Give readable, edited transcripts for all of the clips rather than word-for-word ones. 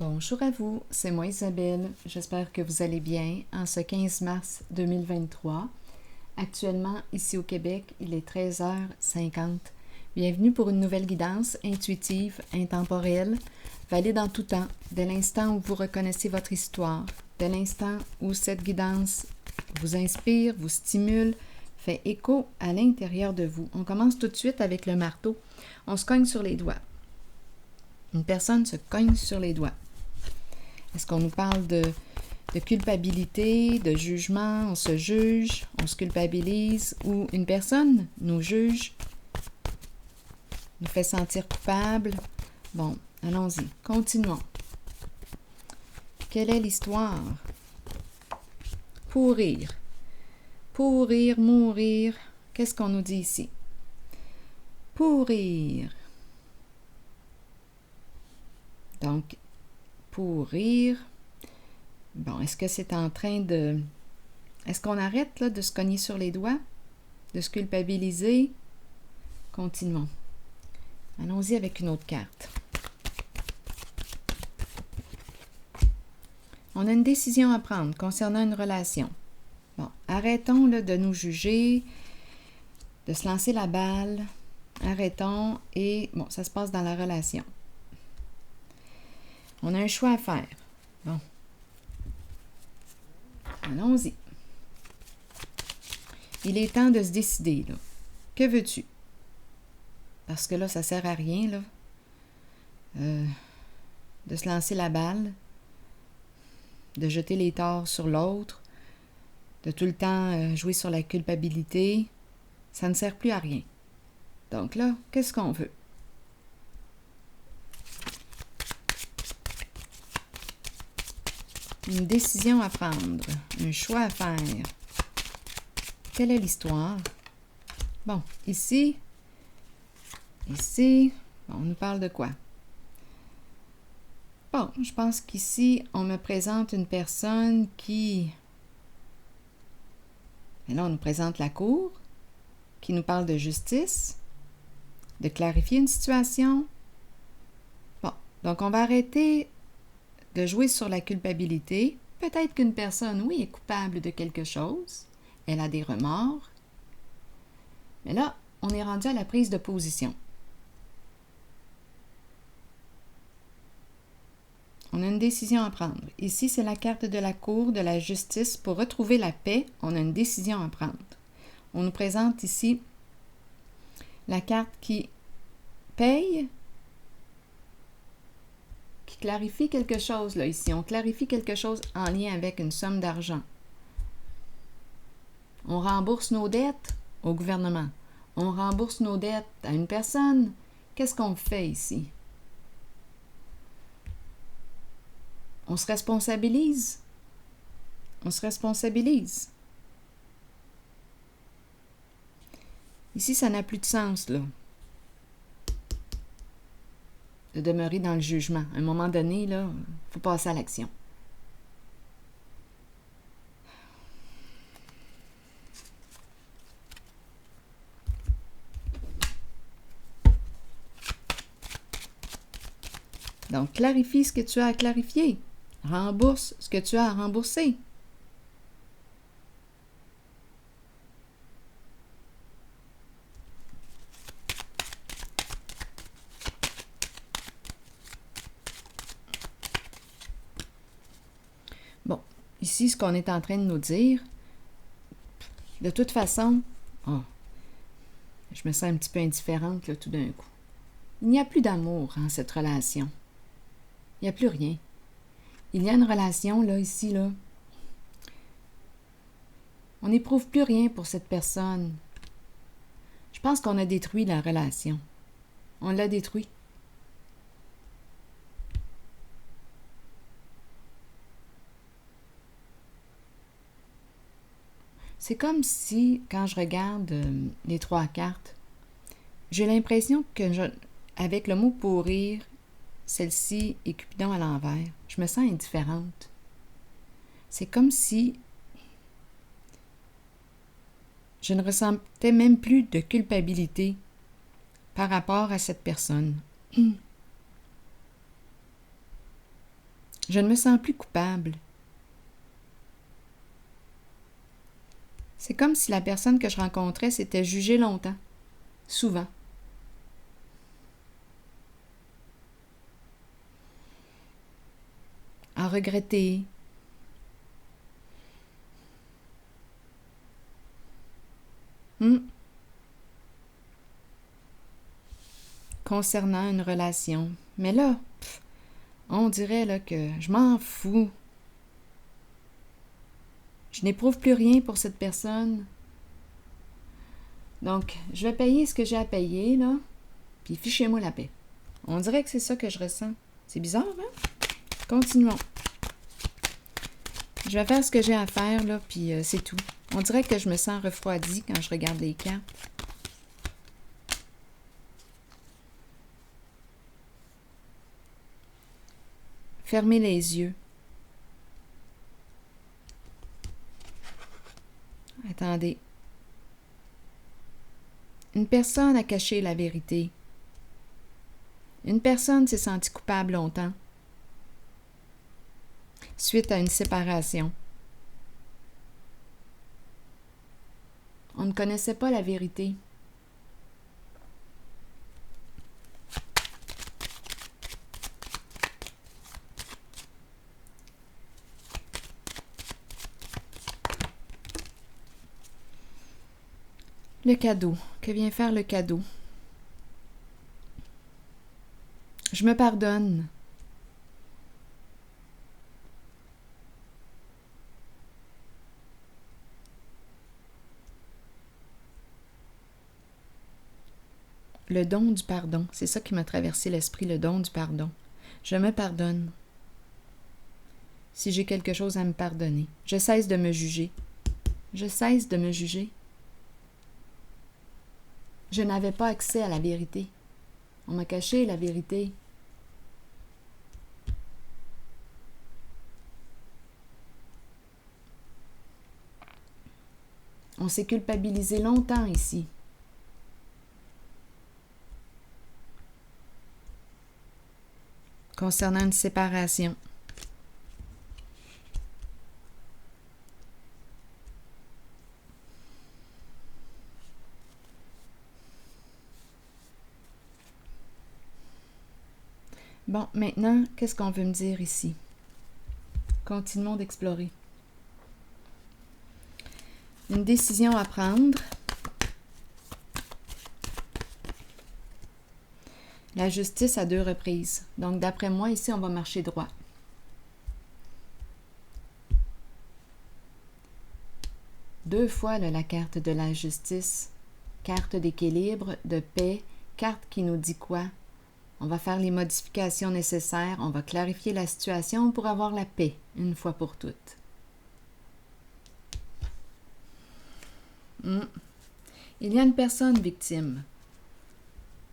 Bonjour à vous, c'est moi Isabelle. J'espère que vous allez bien en ce 15 mars 2023. Actuellement, ici au Québec, il est 13h50. Bienvenue pour une nouvelle guidance intuitive, intemporelle, valide en tout temps, dès l'instant où vous reconnaissez votre histoire, dès l'instant où cette guidance vous inspire, vous stimule, fait écho à l'intérieur de vous. On commence tout de suite avec le marteau. On se cogne sur les doigts. Une personne se cogne sur les doigts. Est-ce qu'on nous parle de culpabilité, de jugement, on se juge, on se culpabilise, ou une personne nous juge, nous fait sentir coupable? Bon, allons-y, continuons. Quelle est l'histoire? Pourrir, mourir, qu'est-ce qu'on nous dit ici? Pourrir. Donc, pourrir. Bon, est-ce que c'est en train de... Est-ce qu'on arrête là, de se cogner sur les doigts? De se culpabiliser? Continuons. Allons-y avec une autre carte. On a une décision à prendre concernant une relation. Bon, arrêtons là, de nous juger, de se lancer la balle. Arrêtons et, bon, ça se passe dans la relation. On a un choix à faire. Bon. Allons-y. Il est temps de se décider, là. Que veux-tu? Parce que là, ça sert à rien, là. De se lancer la balle, de jeter les torts sur l'autre, de tout le temps jouer sur la culpabilité. Ça ne sert plus à rien. Donc là, qu'est-ce qu'on veut? Une décision à prendre, un choix à faire. Quelle est l'histoire? Bon, ici, on nous parle de quoi? Bon, je pense qu'ici, on me présente une personne qui... Et là, on nous présente la cour, qui nous parle de justice, de clarifier une situation. Bon, donc on va arrêter de jouer sur la culpabilité. Peut-être qu'une personne, oui, est coupable de quelque chose. Elle a des remords. Mais là, on est rendu à la prise de position. On a une décision à prendre. Ici, c'est la carte de la cour, de la justice. Pour retrouver la paix, on a une décision à prendre. On nous présente ici la carte qui paye, qui clarifie quelque chose, là, ici. On clarifie quelque chose en lien avec une somme d'argent. On rembourse nos dettes au gouvernement. On rembourse nos dettes à une personne. Qu'est-ce qu'on fait ici? On se responsabilise. On se responsabilise. Ici, ça n'a plus de sens, là, de demeurer dans le jugement. À un moment donné, là, il faut passer à l'action. Donc, clarifie ce que tu as à clarifier. Rembourse ce que tu as à rembourser. Bon, ici, ce qu'on est en train de nous dire, de toute façon, je me sens un petit peu indifférente là, tout d'un coup. Il n'y a plus d'amour en cette relation. Il n'y a plus rien. Il y a une relation, là, ici, là. On n'éprouve plus rien pour cette personne. Je pense qu'on a détruit la relation. On l'a détruit. C'est comme si, quand je regarde les trois cartes, j'ai l'impression que, avec le mot « pourrir », celle-ci et Cupidon à l'envers, je me sens indifférente. C'est comme si je ne ressentais même plus de culpabilité par rapport à cette personne. Je ne me sens plus coupable. C'est comme si la personne que je rencontrais s'était jugée longtemps, souvent. À regretter. Concernant une relation. Mais là, on dirait là, que je m'en fous. Je n'éprouve plus rien pour cette personne. Donc, je vais payer ce que j'ai à payer, là, puis fichez-moi la paix. On dirait que c'est ça que je ressens. C'est bizarre, hein? Continuons. Je vais faire ce que j'ai à faire, là, puis c'est tout. On dirait que je me sens refroidie quand je regarde les cartes. Fermez les yeux. Attendez. Une personne a caché la vérité. Une personne s'est sentie coupable longtemps, suite à une séparation. On ne connaissait pas la vérité. Le cadeau. Que vient faire le cadeau? Je me pardonne. Le don du pardon. C'est ça qui m'a traversé l'esprit, le don du pardon. Je me pardonne. Si j'ai quelque chose à me pardonner. Je cesse de me juger. Je cesse de me juger. Je n'avais pas accès à la vérité. On m'a caché la vérité. On s'est culpabilisé longtemps ici. Concernant une séparation. Bon, maintenant, qu'est-ce qu'on veut me dire ici? Continuons d'explorer. Une décision à prendre. La justice à 2 reprises. Donc, d'après moi, ici, on va marcher droit. Deux fois là, la carte de la justice, carte d'équilibre, de paix, carte qui nous dit quoi? On va faire les modifications nécessaires, on va clarifier la situation pour avoir la paix, une fois pour toutes. Il y a une personne victime.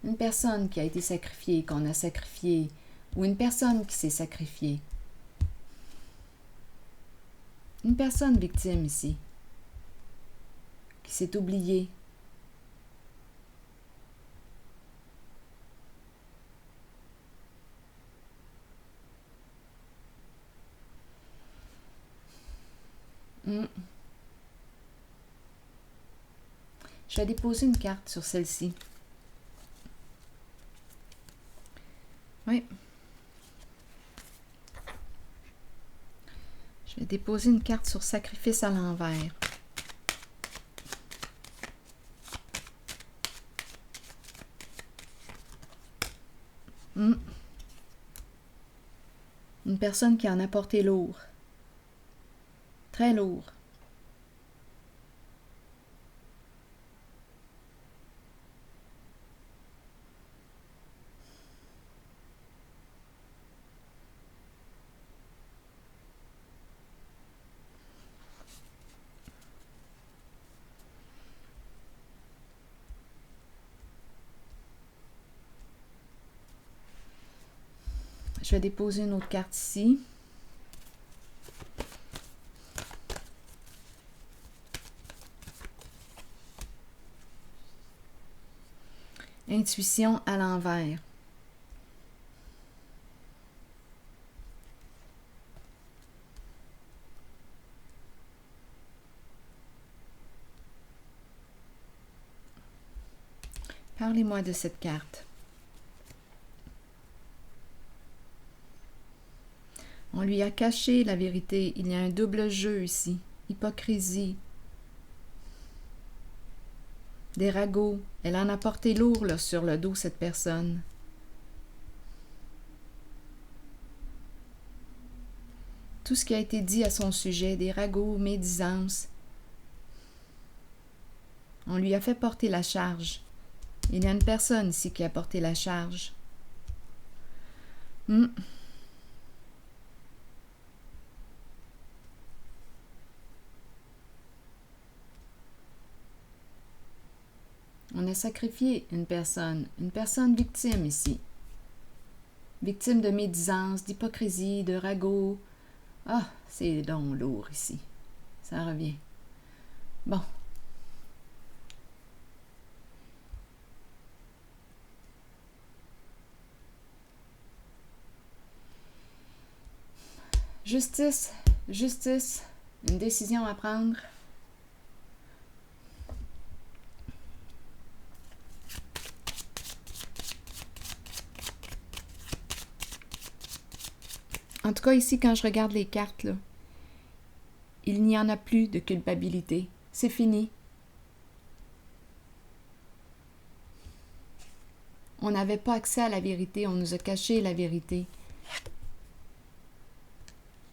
Une personne qui a été sacrifiée, qu'on a sacrifiée, ou une personne qui s'est sacrifiée. Une personne victime ici, qui s'est oubliée. Je vais déposer une carte sur celle-ci. Oui. Je vais déposer une carte sur sacrifice à l'envers. Une personne qui en a porté lourd. Très lourd. Je vais déposer une autre carte ici. Intuition à l'envers. Parlez-moi de cette carte. On lui a caché la vérité. Il y a un double jeu ici. Hypocrisie. Des ragots. Elle en a porté lourd là, sur le dos, cette personne. Tout ce qui a été dit à son sujet, des ragots, médisances. On lui a fait porter la charge. Il y a une personne ici qui a porté la charge. On a sacrifié une personne victime ici. Victime de médisance, d'hypocrisie, de ragots. Ah, c'est donc lourd ici. Ça revient. Bon. Justice, justice, une décision à prendre. En tout cas, ici, quand je regarde les cartes, là, il n'y en a plus de culpabilité. C'est fini. On n'avait pas accès à la vérité, on nous a caché la vérité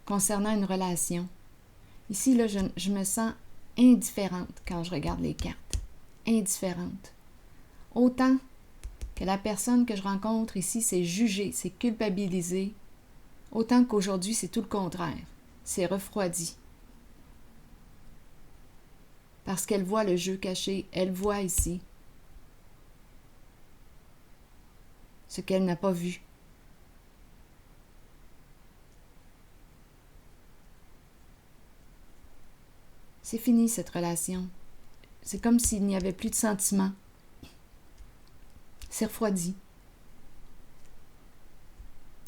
concernant une relation. Ici, là, je me sens indifférente quand je regarde les cartes. Indifférente. Autant que la personne que je rencontre ici, c'est jugée, c'est culpabilisée, autant qu'aujourd'hui, c'est tout le contraire. C'est refroidi. Parce qu'elle voit le jeu caché, elle voit ici ce qu'elle n'a pas vu. C'est fini cette relation. C'est comme s'il n'y avait plus de sentiments. C'est refroidi.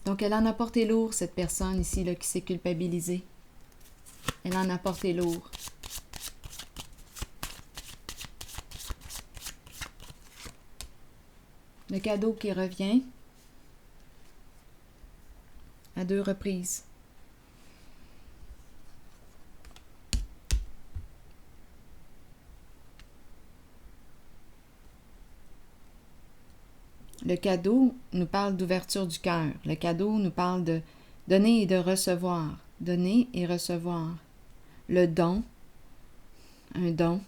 Donc elle en a porté lourd, cette personne ici là, qui s'est culpabilisée. Elle en a porté lourd. Le cadeau qui revient à 2 reprises. Le cadeau nous parle d'ouverture du cœur. Le cadeau nous parle de donner et de recevoir. Donner et recevoir. Le don, un don.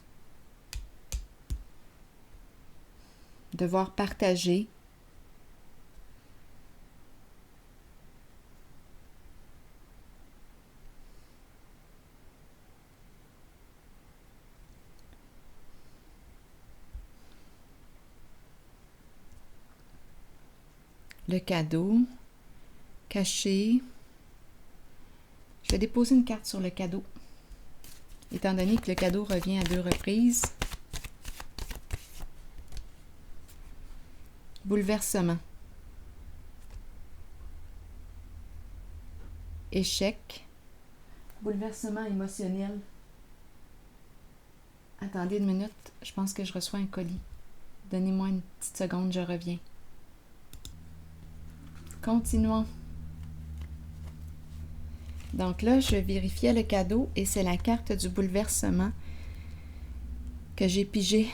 Devoir partager. Le cadeau, caché. Je vais déposer une carte sur le cadeau, étant donné que le cadeau revient à 2 reprises. Bouleversement. Échec. Bouleversement émotionnel. Attendez une minute, je pense que je reçois un colis. Donnez-moi une petite seconde, je reviens. Continuons. Donc là, je vérifiais le cadeau et c'est la carte du bouleversement que j'ai pigé.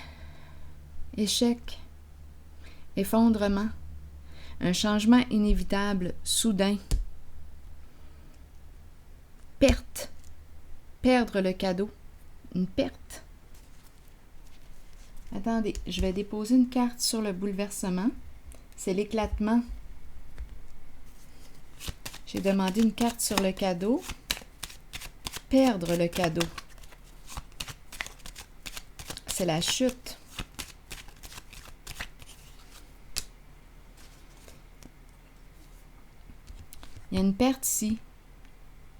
Échec. Effondrement. Un changement inévitable, soudain. Perte. Perdre le cadeau. Une perte. Attendez, je vais déposer une carte sur le bouleversement. C'est l'éclatement. J'ai demandé une carte sur le cadeau. Perdre le cadeau. C'est la chute. Il y a une perte ici.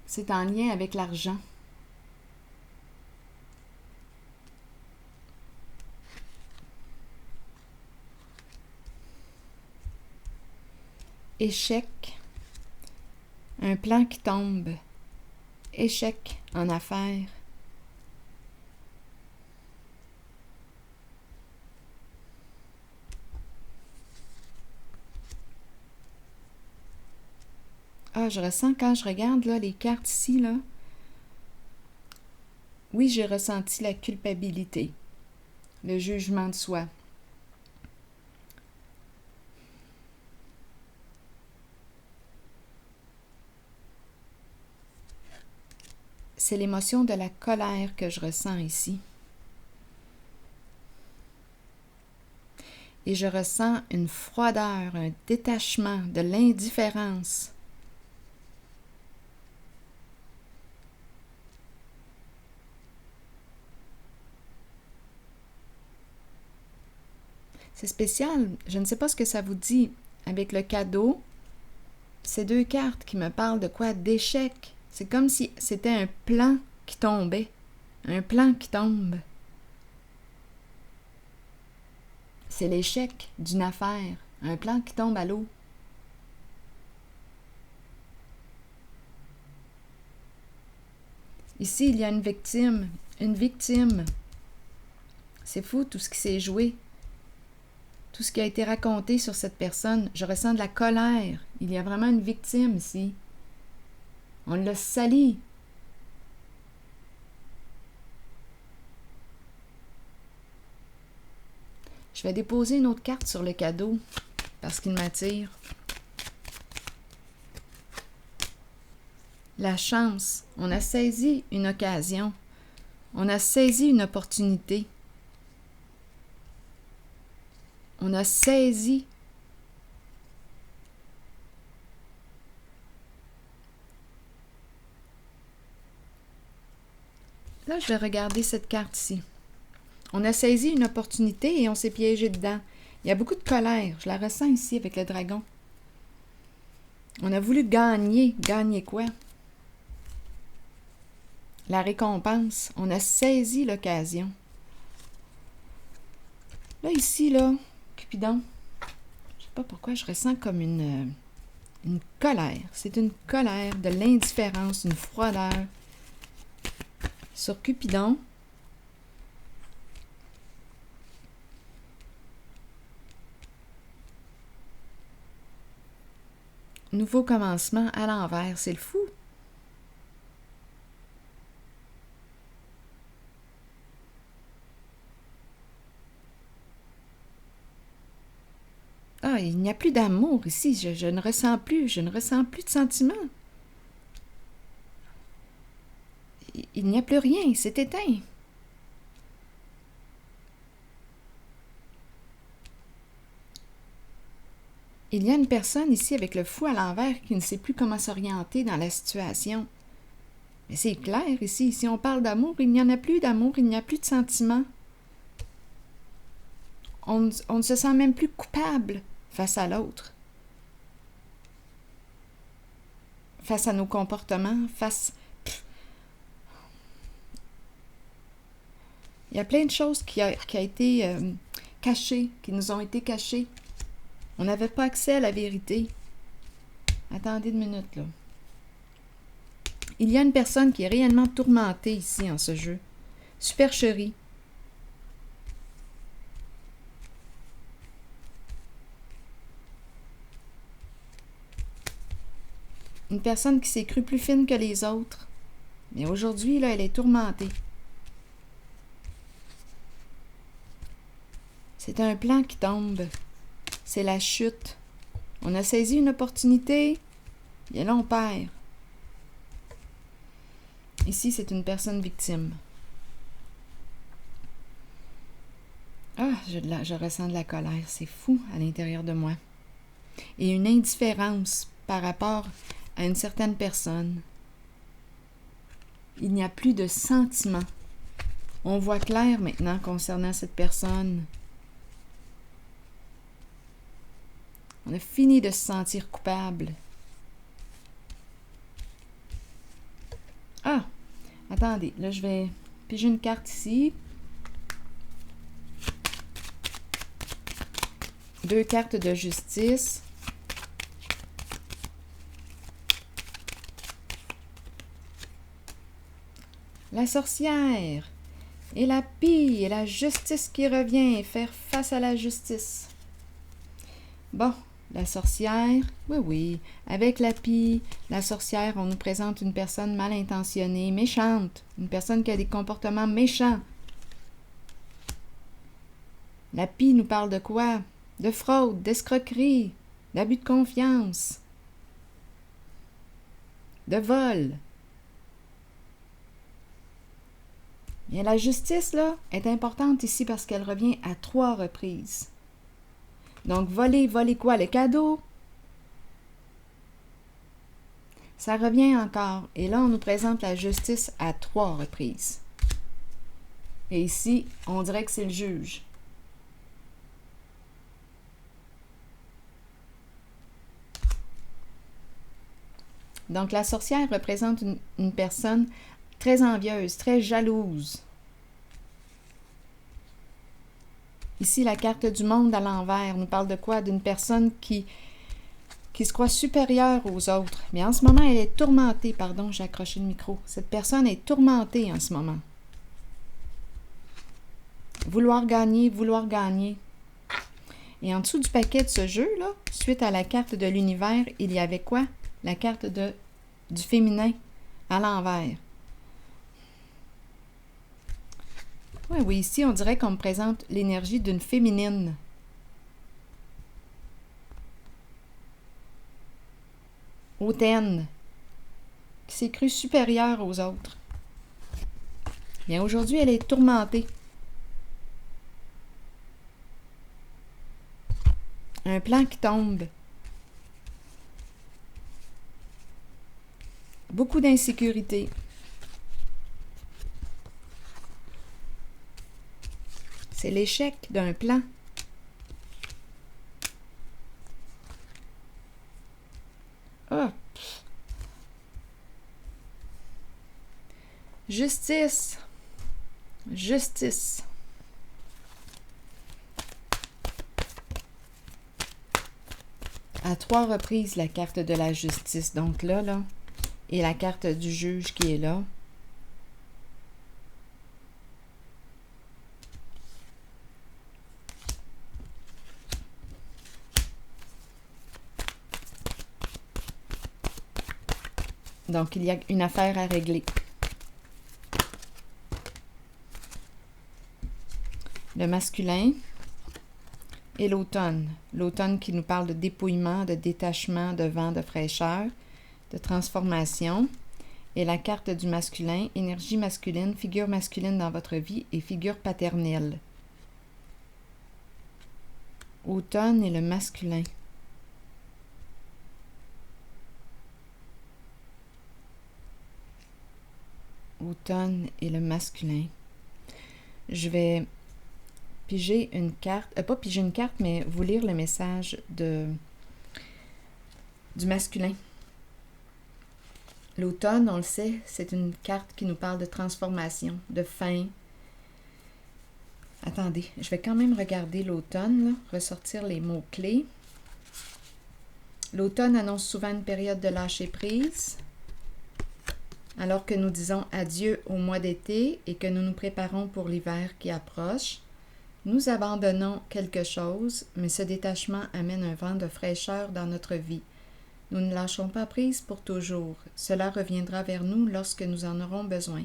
C'est en lien avec l'argent. Échec. Un plan qui tombe. Échec en affaires. Ah, je ressens quand je regarde là, les cartes ici, là. Oui, j'ai ressenti la culpabilité, le jugement de soi. C'est l'émotion de la colère que je ressens ici. Et je ressens une froideur, un détachement, de l'indifférence. C'est spécial, je ne sais pas ce que ça vous dit. Avec le cadeau, ces deux cartes qui me parlent de quoi? D'échec. C'est comme si c'était un plan qui tombait. Un plan qui tombe. C'est l'échec d'une affaire. Un plan qui tombe à l'eau. Ici, il y a une victime. Une victime. C'est fou tout ce qui s'est joué. Tout ce qui a été raconté sur cette personne. Je ressens de la colère. Il y a vraiment une victime ici. On l'a sali. Je vais déposer une autre carte sur le cadeau parce qu'il m'attire. La chance. On a saisi une occasion. On a saisi une opportunité. On a saisi. Là, je vais regarder cette carte-ci. On a saisi une opportunité et on s'est piégé dedans. Il y a beaucoup de colère. Je la ressens ici avec le dragon. On a voulu gagner. Gagner quoi? La récompense. On a saisi l'occasion. Là, ici, là, Cupidon, je sais pas pourquoi je ressens comme une colère. C'est une colère, de l'indifférence, une froideur. Sur Cupidon, nouveau commencement à l'envers, c'est le fou. Ah, il n'y a plus d'amour ici, je ne ressens plus de sentiments. Il n'y a plus rien, c'est éteint. Il y a une personne ici avec le fou à l'envers qui ne sait plus comment s'orienter dans la situation. Mais c'est clair ici, si on parle d'amour, il n'y en a plus d'amour, il n'y a plus de sentiments. On ne se sent même plus coupable face à l'autre. Face à nos comportements, Il y a plein de choses qui a été cachées, qui nous ont été cachées. On n'avait pas accès à la vérité. Attendez une minute, là. Il y a une personne qui est réellement tourmentée ici, en ce jeu. Supercherie. Une personne qui s'est crue plus fine que les autres. Mais aujourd'hui, là, elle est tourmentée. C'est un plan qui tombe. C'est la chute. On a saisi une opportunité, et là, on perd. Ici, c'est une personne victime. Ah, je ressens de la colère. C'est fou à l'intérieur de moi. Et une indifférence par rapport à une certaine personne. Il n'y a plus de sentiments. On voit clair maintenant concernant cette personne. On a fini de se sentir coupable. Ah! Attendez, là je vais piger une carte ici. Deux cartes de justice. La sorcière. Et la pie. Et la justice qui revient. Faire face à la justice. Bon, La sorcière, oui, oui. Avec la pie, la sorcière, on nous présente une personne mal intentionnée, méchante. Une personne qui a des comportements méchants. La pie nous parle de quoi? De fraude, d'escroquerie, d'abus de confiance, de vol. Bien, la justice, là, est importante ici parce qu'elle revient à 3 reprises. Donc, voler quoi? Le cadeau? Ça revient encore. Et là, on nous présente la justice à 3 reprises. Et ici, on dirait que c'est le juge. Donc, la sorcière représente une personne très envieuse, très jalouse. Ici, la carte du monde à l'envers nous parle de quoi? D'une personne qui se croit supérieure aux autres. Mais en ce moment, elle est tourmentée. Pardon, j'ai accroché le micro. Cette personne est tourmentée en ce moment. Vouloir gagner, vouloir gagner. Et en dessous du paquet de ce jeu-là, suite à la carte de l'univers, il y avait quoi? La carte du féminin à l'envers. Oui, ici, on dirait qu'on me présente l'énergie d'une féminine. Hautaine, qui s'est crue supérieure aux autres. Bien, aujourd'hui, elle est tourmentée. Un plan qui tombe. Beaucoup d'insécurité. C'est l'échec d'un plan. Ah! Justice. Justice. À 3 reprises, la carte de la justice. Donc là, et la carte du juge qui est là. Donc, il y a une affaire à régler. Le masculin et l'automne. L'automne qui nous parle de dépouillement, de détachement, de vent, de fraîcheur, de transformation. Et la carte du masculin, énergie masculine, figure masculine dans votre vie et figure paternelle. Automne et le masculin. Automne et le masculin. Je vais piger une carte, pas piger une carte, mais vous lire le message du masculin. L'automne, on le sait, c'est une carte qui nous parle de transformation, de fin. Attendez, je vais quand même regarder l'automne, ressortir les mots-clés. L'automne annonce souvent une période de lâcher-prise, alors que nous disons adieu au mois d'été et que nous nous préparons pour l'hiver qui approche. Nous abandonnons quelque chose, mais ce détachement amène un vent de fraîcheur dans notre vie. Nous ne lâchons pas prise pour toujours. Cela reviendra vers nous lorsque nous en aurons besoin.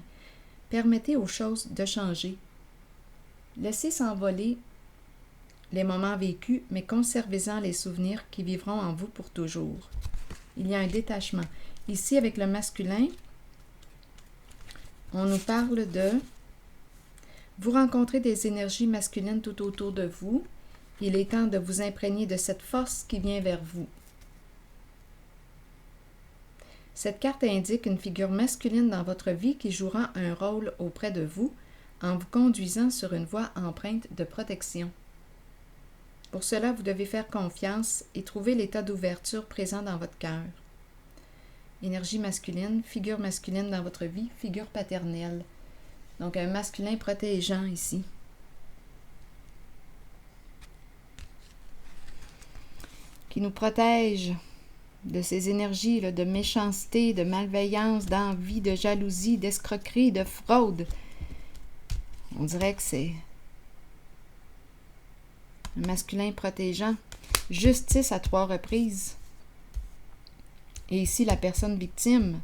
Permettez aux choses de changer. Laissez s'envoler les moments vécus, mais conservez-en les souvenirs qui vivront en vous pour toujours. Il y a un détachement. Ici, avec le masculin, on nous parle de vous rencontrez des énergies masculines tout autour de vous. Il est temps de vous imprégner de cette force qui vient vers vous. Cette carte indique une figure masculine dans votre vie qui jouera un rôle auprès de vous en vous conduisant sur une voie empreinte de protection. Pour cela, vous devez faire confiance et trouver l'état d'ouverture présent dans votre cœur. Énergie masculine, figure masculine dans votre vie, figure paternelle. Donc, un masculin protégeant ici. Qui nous protège de ces énergies là, de méchanceté, de malveillance, d'envie, de jalousie, d'escroquerie, de fraude. On dirait que c'est Un masculin protégeant. Justice à 3 reprises. Et ici, la personne victime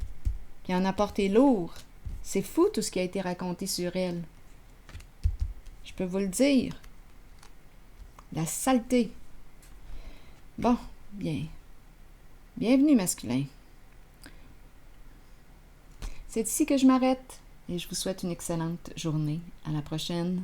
qui en a porté lourd. C'est fou tout ce qui a été raconté sur elle. Je peux vous le dire. La saleté. Bon, bien. Bienvenue, masculin. C'est ici que je m'arrête et je vous souhaite une excellente journée. À la prochaine.